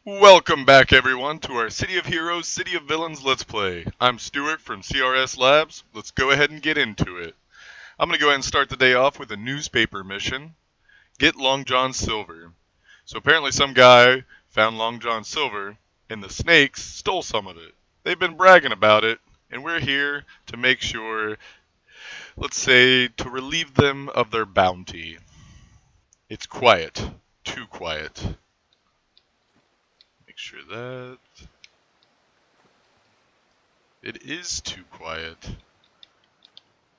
Welcome back, everyone, to our City of Heroes, City of Villains Let's Play. I'm Stuart from CRS Labs. Let's go ahead and get into it. I'm going to go ahead and start the day off with a newspaper mission. Get Long John Silver. So apparently some guy found Long John Silver, and the snakes stole some of it. They've been bragging about it, and we're here to make sure, let's say, to relieve them of their bounty. It's quiet. Too quiet. Make sure that... It is too quiet.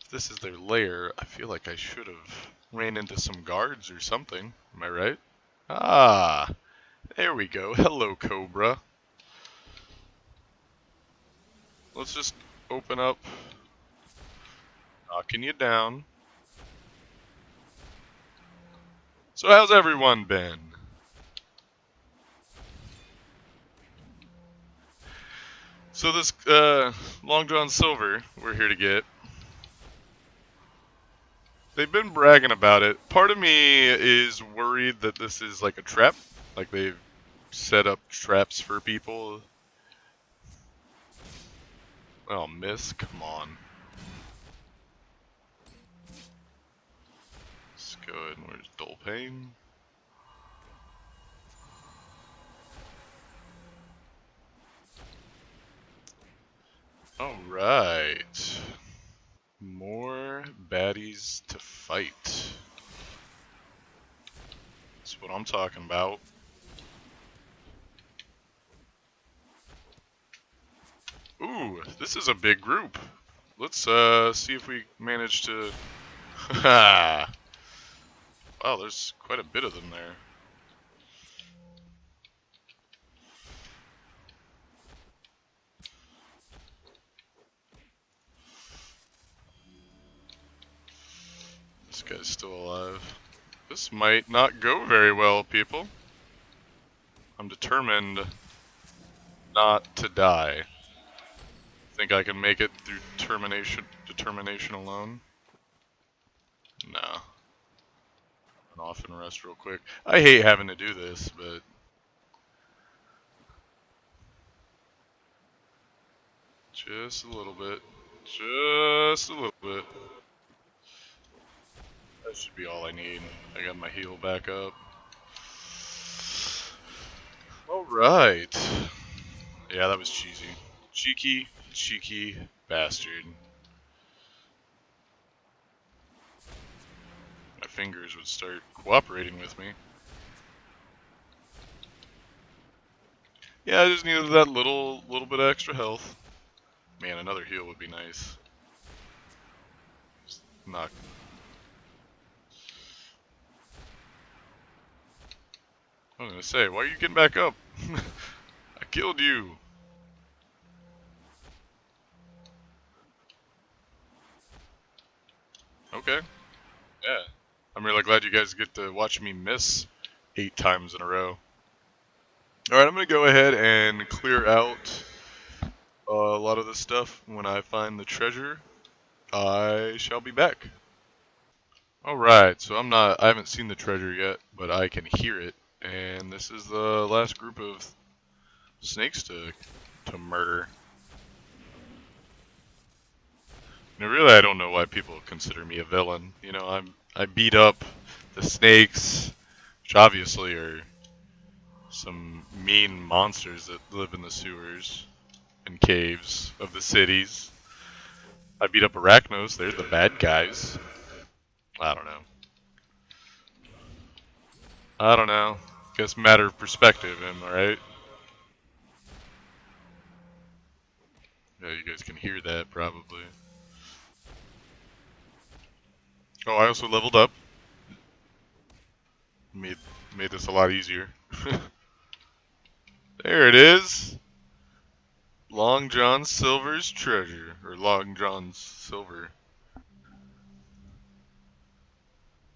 If this is their lair, I feel like I should have ran into some guards or something. Am I right? Ah, there we go. Hello, Cobra. Let's just open up. Knocking you down. So how's everyone been? So this Long John Silver we're here to get. They've been bragging about it. Part of me is worried that this is like a trap. Like they've set up traps for people. Oh, miss, come on. Let's go ahead and where's Dolpain? Alright. More baddies to fight. That's what I'm talking about. Ooh, this is a big group. Let's see if we manage to... Wow, there's quite a bit of them there. This guy's still alive. This might not go very well, people. I'm determined not to die. Think I can make it through determination alone? No. Run off and rest real quick. I hate having to do this, but... Just a little bit. Just a little bit. That should be all I need. I got my heal back up. Alright. Yeah, that was cheesy. Cheeky bastard. My fingers would start cooperating with me. Yeah, I just needed that little bit of extra health. Man, another heal would be nice. Just knock. I was gonna say, why are you getting back up? I killed you. Okay. Yeah. I'm really glad you guys get to watch me miss 8 times in a row. Alright, I'm gonna go ahead and clear out a lot of this stuff. When I find the treasure, I shall be back. Alright, so I haven't seen the treasure yet, but I can hear it. And this is the last group of snakes to murder. Now, really, I don't know why people consider me a villain. You know, I beat up the snakes, which obviously are some mean monsters that live in the sewers and caves of the cities. I beat up Arachnos, they're the bad guys. I don't know. I don't know. Guess matter of perspective, am I right? Yeah, you guys can hear that probably. Oh, I also leveled up. Made this a lot easier. There it is. Long John Silver's treasure, or Long John's Silver.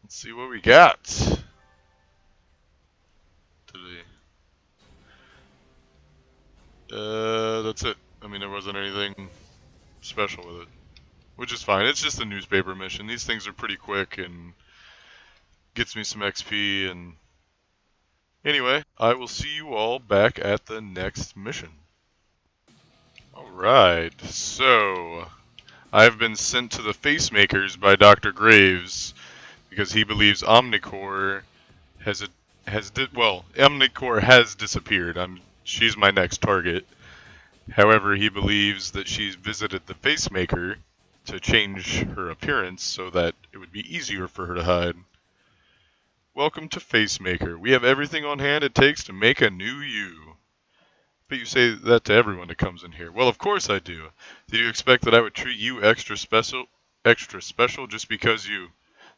Let's see what we got today. That's it. I mean, there wasn't anything special with it, which is fine. It's just a newspaper mission. These things are pretty quick and gets me some XP, and Anyway, I will see you all back at the next mission. Alright, so I've been sent to the Facemakers by Dr. Graves because he believes Omnicore Omnicore has disappeared. She's my next target. However, he believes that she's visited the Facemaker to change her appearance so that it would be easier for her to hide. Welcome to Facemaker. We have everything on hand it takes to make a new you. But you say that to everyone that comes in here. Well, of course I do. Did you expect that I would treat you extra special just because you...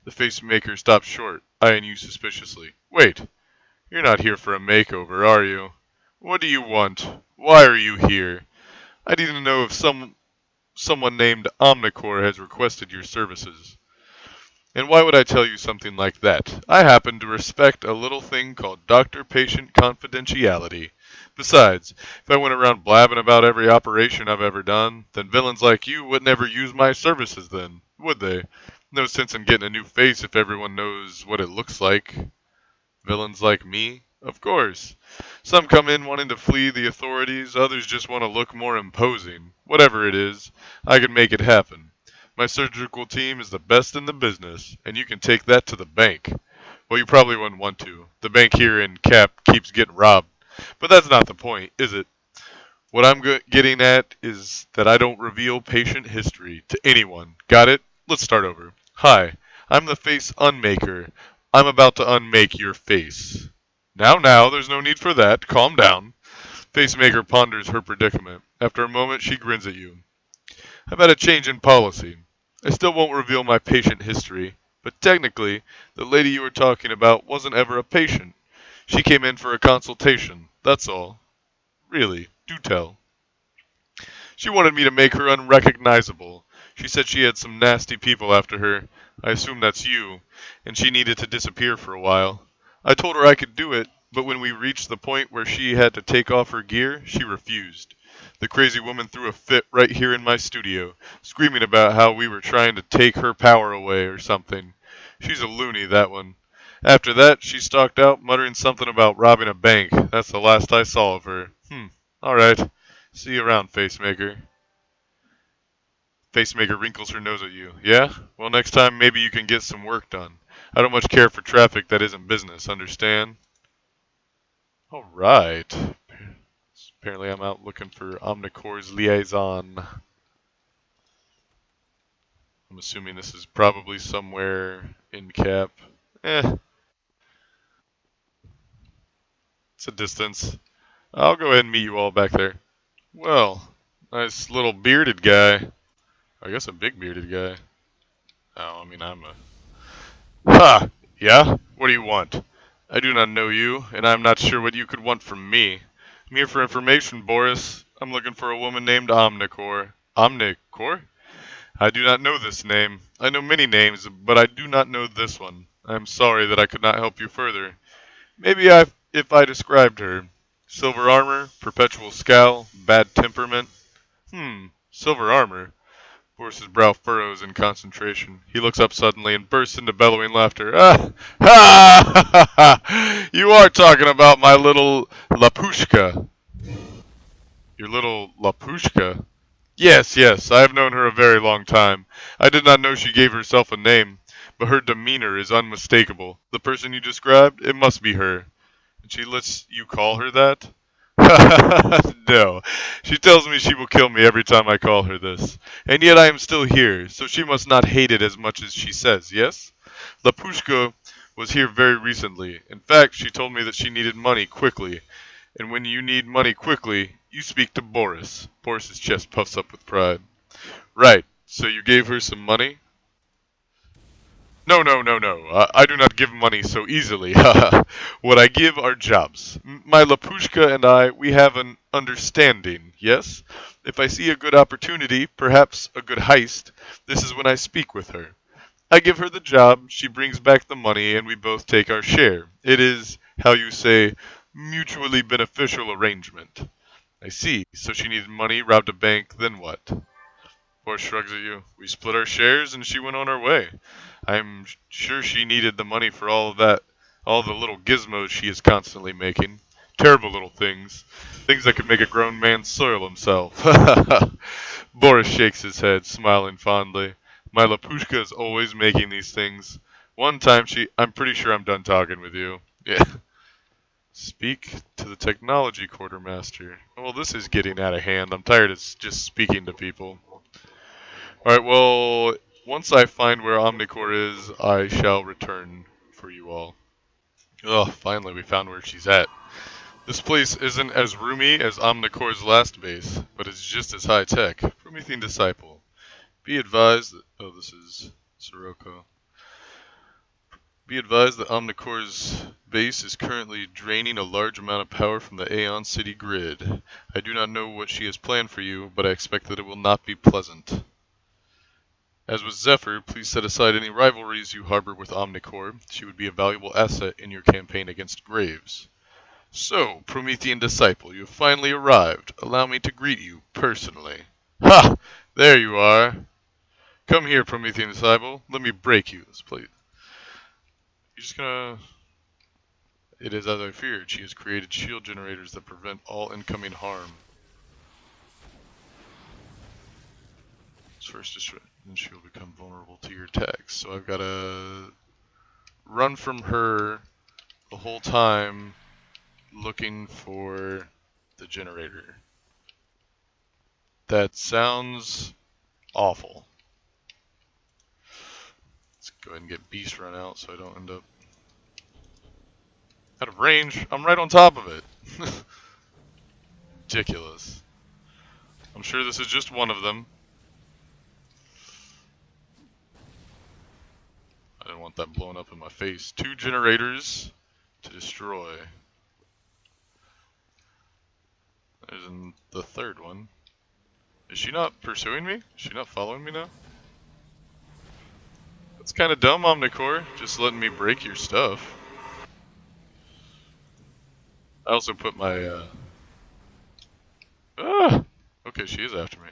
The Facemaker stopped short, eyeing you suspiciously. Wait, you're not here for a makeover, are you? What do you want? Why are you here? I need to know if someone named Omnicore has requested your services. And why would I tell you something like that? I happen to respect a little thing called doctor-patient confidentiality. Besides, if I went around blabbing about every operation I've ever done, then villains like you wouldn't ever use my services then, would they? No sense in getting a new face if everyone knows what it looks like. Villains like me? Of course. Some come in wanting to flee the authorities, others just want to look more imposing. Whatever it is, I can make it happen. My surgical team is the best in the business, and you can take that to the bank. Well, you probably wouldn't want to. The bank here in Cap keeps getting robbed. But that's not the point, is it? What I'm getting at is that I don't reveal patient history to anyone. Got it? Let's start over. Hi, I'm the face unmaker. I'm about to unmake your face. Now, there's no need for that. Calm down. Facemaker ponders her predicament. After a moment, she grins at you. I've had a change in policy. I still won't reveal my patient history, but technically, the lady you were talking about wasn't ever a patient. She came in for a consultation, that's all. Really, do tell. She wanted me to make her unrecognizable. She said she had some nasty people after her. I assume that's you. And she needed to disappear for a while. I told her I could do it, but when we reached the point where she had to take off her gear, she refused. The crazy woman threw a fit right here in my studio, screaming about how we were trying to take her power away or something. She's a loony, that one. After that, she stalked out, muttering something about robbing a bank. That's the last I saw of her. Alright. See you around, Facemaker. Facemaker wrinkles her nose at you. Yeah? Well, next time maybe you can get some work done. I don't much care for traffic that isn't business, understand? Alright. Apparently I'm out looking for Omnicore's liaison. I'm assuming this is probably somewhere in Cap. It's a distance. I'll go ahead and meet you all back there. Well, nice little bearded guy. I guess a big bearded guy. Oh, I mean, I'm a... Ha! Yeah? What do you want? I do not know you, and I'm not sure what you could want from me. I'm here for information, Boris. I'm looking for a woman named Omnicore. Omnicore? I do not know this name. I know many names, but I do not know this one. I am sorry that I could not help you further. Maybe if I described her. Silver armor, perpetual scowl, bad temperament. Silver armor. Boris's brow furrows in concentration. He looks up suddenly and bursts into bellowing laughter. Ah! Ha! You are talking about my little Lapushka. Your little Lapushka? Yes, I have known her a very long time. I did not know she gave herself a name, but her demeanor is unmistakable. The person you described, it must be her. And she lets you call her that? No. She tells me she will kill me every time I call her this. And yet I am still here, so she must not hate it as much as she says, yes? Lapushka was here very recently. In fact, she told me that she needed money quickly. And when you need money quickly, you speak to Boris. Boris's chest puffs up with pride. Right. So you gave her some money? No. I do not give money so easily. What I give are jobs. My Lapushka and I, we have an understanding, yes? If I see a good opportunity, perhaps a good heist, this is when I speak with her. I give her the job, she brings back the money, and we both take our share. It is, how you say, mutually beneficial arrangement. I see. So she needed money, robbed a bank, then what? Boris shrugs at you. We split our shares and she went on her way. I'm sure she needed the money for all of that. All the little gizmos she is constantly making. Terrible little things. Things that could make a grown man soil himself. Boris shakes his head, smiling fondly. My Lapushka is always making these things. One time I'm pretty sure I'm done talking with you. Yeah. Speak to the technology quartermaster. Well, this is getting out of hand. I'm tired of just speaking to people. Alright, well, once I find where Omnicore is, I shall return for you all. Oh, finally we found where she's at. This place isn't as roomy as Omnicore's last base, but it's just as high tech. Promethean Disciple. Be advised that. Oh, this is Sirocco. Be advised that Omnicore's base is currently draining a large amount of power from the Aeon City grid. I do not know what she has planned for you, but I expect that it will not be pleasant. As with Zephyr, please set aside any rivalries you harbor with Omnicore. She would be a valuable asset in your campaign against Graves. So, Promethean Disciple, you have finally arrived. Allow me to greet you personally. Ha! There you are. Come here, Promethean Disciple. Let me break you this plate. You're just gonna... It is as I feared. She has created shield generators that prevent all incoming harm. First destroy, then she will become vulnerable to your attacks. So I've gotta run from her the whole time looking for the generator. That sounds awful. Let's go ahead and get Beast Run out so I don't end up out of range. I'm right on top of it. Ridiculous. I'm sure this is just one of them. I didn't want that blown up in my face. 2 generators to destroy. There's the third one. Is she not pursuing me? Is she not following me now? That's kind of dumb, Omnicore. Just letting me break your stuff. I also put my, Ah! Okay, she is after me.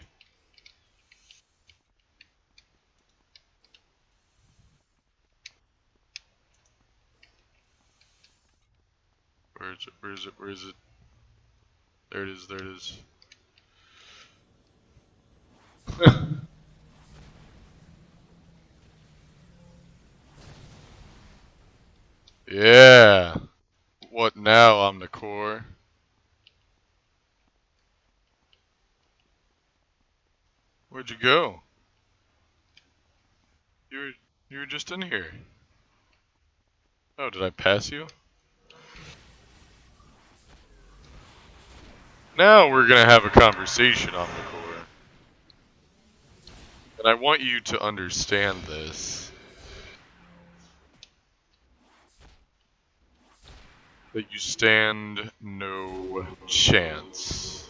Where is it? Where is it? Where is it? There it is, there it is. Yeah! What now, Omnicore? Where'd you go? You were just in here. Oh, did I pass you? Now we're gonna have a conversation, Omnicore. And I want you to understand this. That you stand no chance.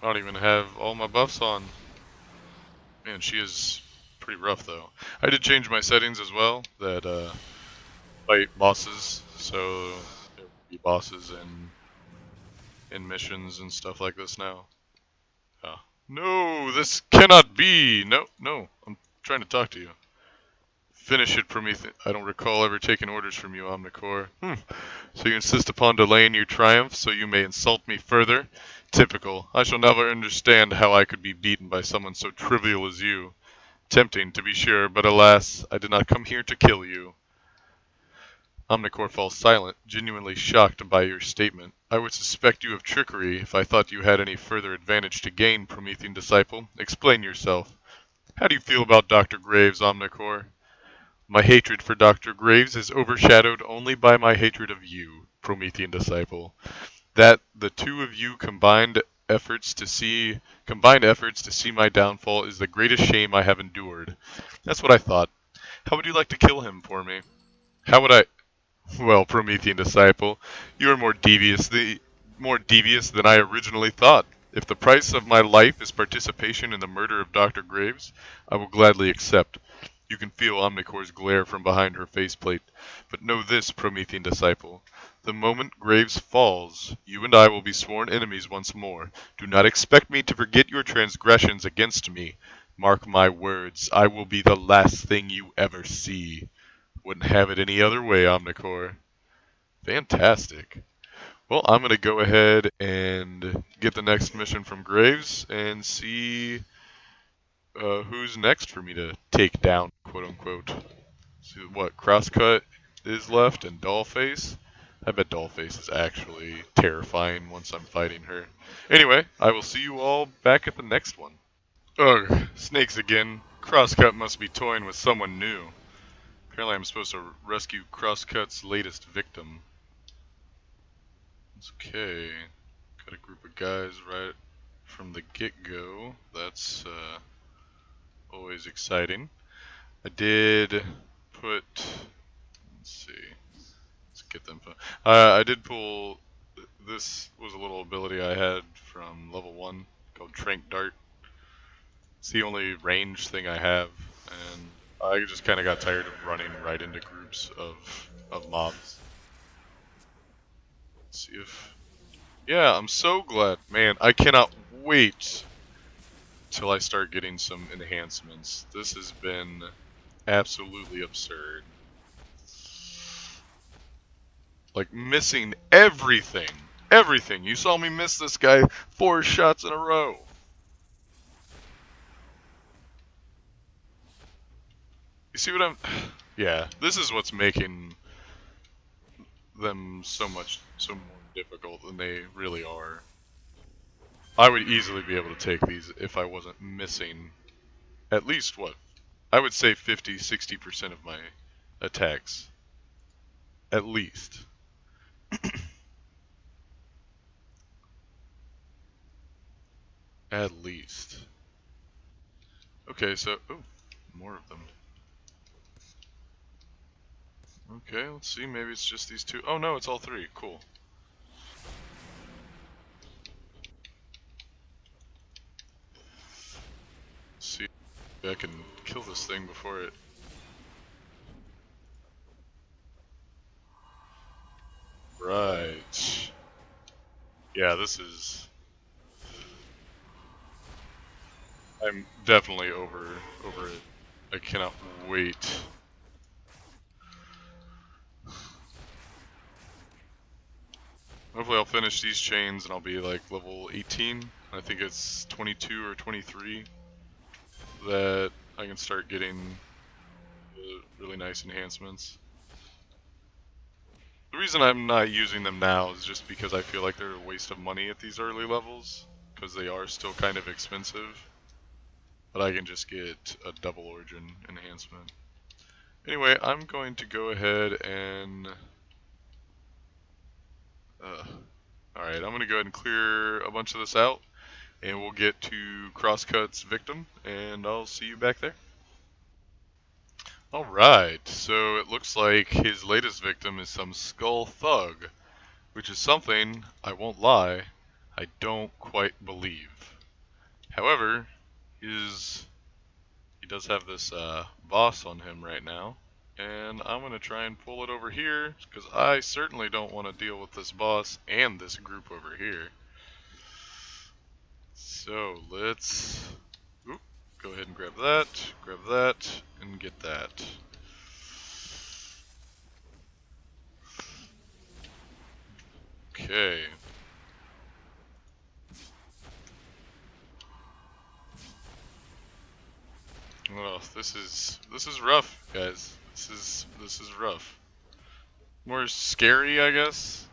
I don't even have all my buffs on. Man, she is pretty rough though. I did change my settings as well, that fight bosses, so there will be bosses in missions and stuff like this now. Oh. No, this cannot be! No, no, I'm trying to talk to you. Finish it, Prometheus. I don't recall ever taking orders from you, Omnicore. So you insist upon delaying your triumph so you may insult me further? Typical. I shall never understand how I could be beaten by someone so trivial as you. Tempting, to be sure, but alas, I did not come here to kill you. Omnicore falls silent, genuinely shocked by your statement. I would suspect you of trickery if I thought you had any further advantage to gain, Promethean Disciple. Explain yourself. How do you feel about Dr. Graves, Omnicore? My hatred for Dr. Graves is overshadowed only by my hatred of you, Promethean Disciple. That the two of you combined efforts to see my downfall is the greatest shame I have endured. That's what I thought. How would you like to kill him for me? How would I... Well, Promethean Disciple, you are more devious than I originally thought. If the price of my life is participation in the murder of Dr. Graves, I will gladly accept. You can feel Omnicore's glare from behind her faceplate. But know this, Promethean Disciple. The moment Graves falls, you and I will be sworn enemies once more. Do not expect me to forget your transgressions against me. Mark my words, I will be the last thing you ever see. Wouldn't have it any other way, Omnicore. Fantastic. Well, I'm going to go ahead and get the next mission from Graves and see who's next for me to take down, quote unquote. See what Crosscut is left and Dollface. I bet Dollface is actually terrifying once I'm fighting her. Anyway, I will see you all back at the next one. Ugh, snakes again. Crosscut must be toying with someone new. Apparently I'm supposed to rescue Crosscut's latest victim. It's okay. Got a group of guys right from the get-go. That's always exciting. I did put... Let's see. Let's get them. I did pull... This was a little ability I had from level 1 called Trank Dart. It's the only range thing I have, and I just kind of got tired of running right into groups of mobs. Let's see if... Yeah, I'm so glad. Man, I cannot wait till I start getting some enhancements. This has been absolutely absurd. Like, missing everything. Everything. You saw me miss this guy 4 shots in a row. You see what I'm... Yeah, this is what's making them so more difficult than they really are. I would easily be able to take these if I wasn't missing at least, what? I would say 50-60% of my attacks. At least. At least. Okay, so... Oh, more of them. Okay, let's see. Maybe it's just these 2. Oh no, it's all 3. Cool. Let's see if I can kill this thing before it... Right. Yeah, this is... I'm definitely over it. I cannot wait. Hopefully I'll finish these chains and I'll be like level 18. I think it's 22 or 23 that I can start getting really nice enhancements. The reason I'm not using them now is just because I feel like they're a waste of money at these early levels, because they are still kind of expensive. But I can just get a double origin enhancement. Anyway, I'm going to go ahead and... Alright, I'm going to go ahead and clear a bunch of this out, and we'll get to Crosscut's victim, and I'll see you back there. Alright, so it looks like his latest victim is some skull thug, which is something, I won't lie, I don't quite believe. However, he does have this boss on him right now, and I'm going to try and pull it over here, because I certainly don't want to deal with this boss and this group over here. So let's go ahead and grab that, and get that. Okay. Oh, this is rough, guys. This is rough. More scary, I guess,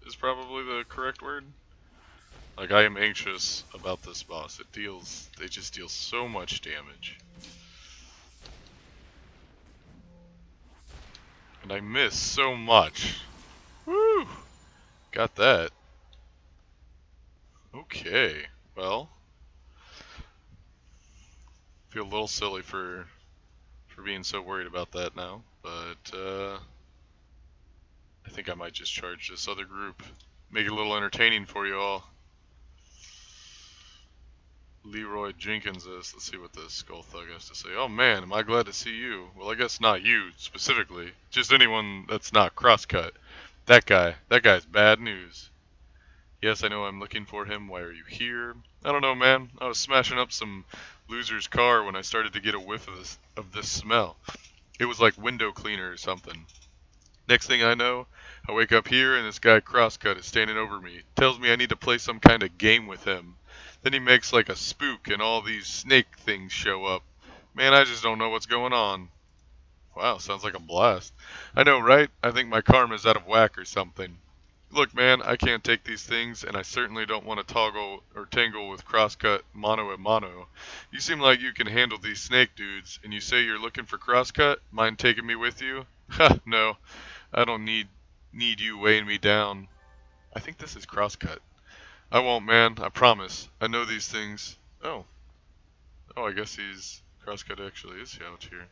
is probably the correct word. Like, I am anxious about this boss. They just deal so much damage. And I miss so much. Woo! Got that. Okay, well, feel a little silly for being so worried about that now, but I think I might just charge this other group. Make it a little entertaining for you all. Leroy Jenkins is. Let's see what this Skull Thug has to say. Oh man, am I glad to see you. Well, I guess not you specifically. Just anyone that's not Crosscut. That guy's bad news. Yes, I know I'm looking for him. Why are you here? I don't know, man. I was smashing up some loser's car when I started to get a whiff of this smell. It was like window cleaner or something. Next thing I know, I wake up here and this guy Crosscut is standing over me. Tells me I need to play some kind of game with him. Then he makes like a spook and all these snake things show up. Man, I just don't know what's going on. Wow, sounds like a blast. I know, right? I think my karma's out of whack or something. Look, man, I can't take these things, and I certainly don't want to toggle or tangle with Crosscut mano a mano. You seem like you can handle these snake dudes, and you say you're looking for Crosscut? Mind taking me with you? Ha, no. I don't need you weighing me down. I think this is Crosscut. I won't, man. I promise. I know these things. Oh. Oh, I guess Crosscut actually is out here.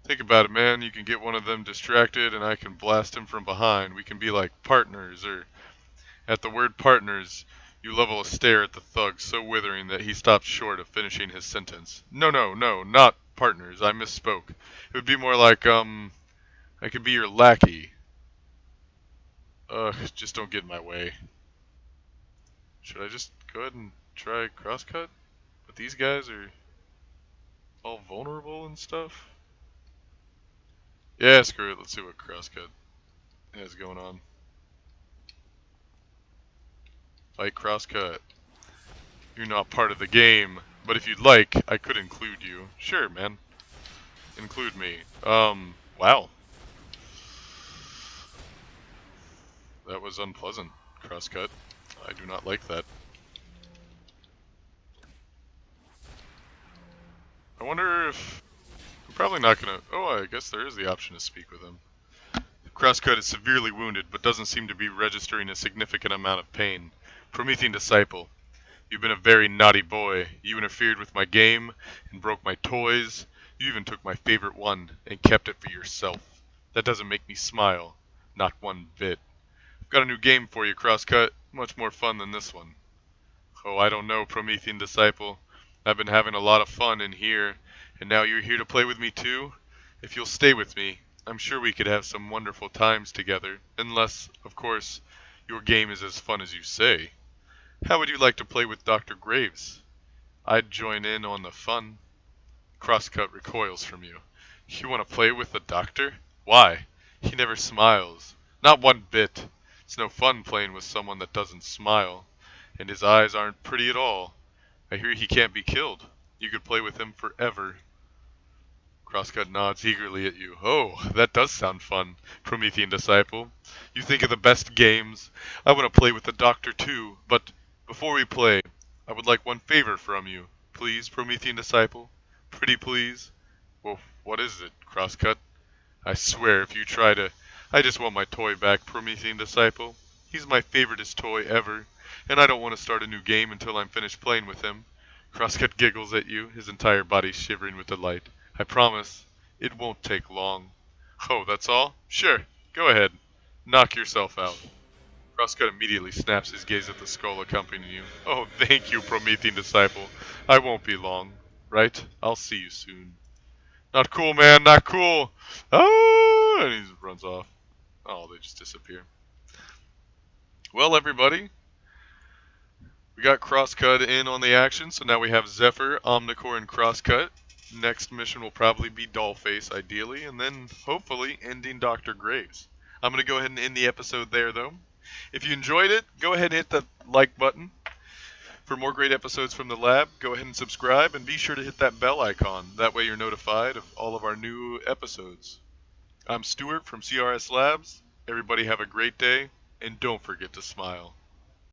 Think about it, man. You can get one of them distracted and I can blast him from behind. We can be like partners, or at the word partners, you level a stare at the thug so withering that he stops short of finishing his sentence. No, no, no, not partners. I misspoke. It would be more like, I could be your lackey. Ugh, just don't get in my way. Should I just go ahead and try Crosscut? But these guys are all vulnerable and stuff. Yeah, screw it. Let's see what Crosscut has going on. Fight Crosscut. You're not part of the game, but if you'd like, I could include you. Sure, man. Include me. Wow. That was unpleasant, Crosscut. I do not like that. I wonder if... I'm probably not gonna... Oh, I guess there is the option to speak with him. Crosscut is severely wounded, but doesn't seem to be registering a significant amount of pain. Promethean Disciple. You've been a very naughty boy. You interfered with my game and broke my toys. You even took my favorite one and kept it for yourself. That doesn't make me smile. Not one bit. I've got a new game for you, Crosscut. Much more fun than this one. Oh, I don't know, Promethean Disciple. I've been having a lot of fun in here, and now you're here to play with me too? If you'll stay with me, I'm sure we could have some wonderful times together. Unless, of course, your game is as fun as you say. How would you like to play with Dr. Graves? I'd join in on the fun. Crosscut recoils from you. You want to play with the doctor? Why? He never smiles. Not one bit. It's no fun playing with someone that doesn't smile. And his eyes aren't pretty at all. I hear he can't be killed. You could play with him forever. Crosscut nods eagerly at you. Oh, that does sound fun, Promethean Disciple. You think of the best games. I want to play with the doctor too, but before we play, I would like one favor from you. Please, Promethean Disciple? Pretty please? Well, what is it, Crosscut? I swear if you try to... I just want my toy back, Promethean Disciple. He's my favoriteest toy ever, and I don't want to start a new game until I'm finished playing with him. Crosscut giggles at you, his entire body shivering with delight. I promise, it won't take long. Oh, that's all? Sure, go ahead. Knock yourself out. Crosscut immediately snaps his gaze at the skull accompanying you. Oh, thank you, Promethean Disciple. I won't be long. Right? I'll see you soon. Not cool, man, not cool. Oh, and he runs off. Oh, they just disappear. Well, everybody, we got Crosscut in on the action, so now we have Zephyr, Omnicore, and Crosscut. Next mission will probably be Dollface, ideally, and then, hopefully, ending Dr. Graves. I'm going to go ahead and end the episode there, though. If you enjoyed it, go ahead and hit the like button. For more great episodes from the lab, go ahead and subscribe, and be sure to hit that bell icon. That way you're notified of all of our new episodes. I'm Stuart from CRS Labs. Everybody have a great day, and don't forget to smile.